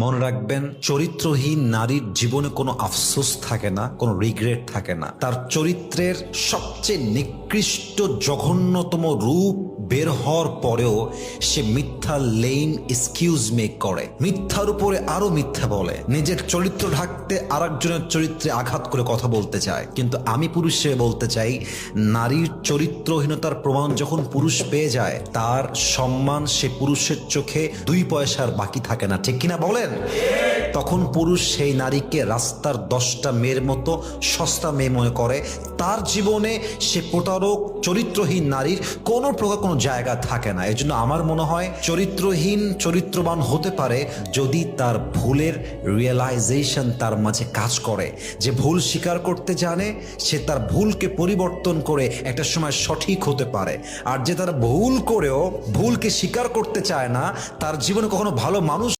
মনে রাখবেন, চরিত্রহীন নারীর জীবনে কোনো আফসোস থাকে না, কোনো রিগ্রেট থাকে না। তার চরিত্রের সবচেয়ে নিকৃষ্ট জঘন্যতম রূপ বের হওয়ার পরেও সে মিথ্যা লেইম এক্সকিউজ মেক করে, মিথ্যার উপরে আরো মিথ্যা বলে, নিজের চরিত্র ঢাকতে আরেকজনের চরিত্রে আঘাত করে কথা বলতে চায়। কিন্তু আমি পুরুষ হিসেবে বলতে চাই, নারীর চরিত্রহীনতার প্রমাণ যখন পুরুষ পেয়ে যায়, তার সম্মান সে পুরুষের চোখে 2 পয়সার বাকি থাকে না। ঠিক কিনা বলেন? তখন পুরুষ সেই নারীকে রাস্তার 10টা মেয়ের মতো সস্তা মেয়ে মনে করে। তার জীবনে সে প্রতারক চরিত্রহীন নারীর কোনো প্রকার কোনো জায়গা থাকে না। এজন্য আমার মনে হয় চরিত্রহীন চরিত্রবান হতে পারে যদি তার ভুলের রিয়েলাইজেশন তার মাঝে কাজ করে। যে ভুল স্বীকার করতে জানে, সে তার ভুলকে পরিবর্তন করে একটা সময় সঠিক হতে পারে। আর যে তার ভুল করেও ভুলকে স্বীকার করতে চায় না, তার জীবনে কখনো ভালো মানুষ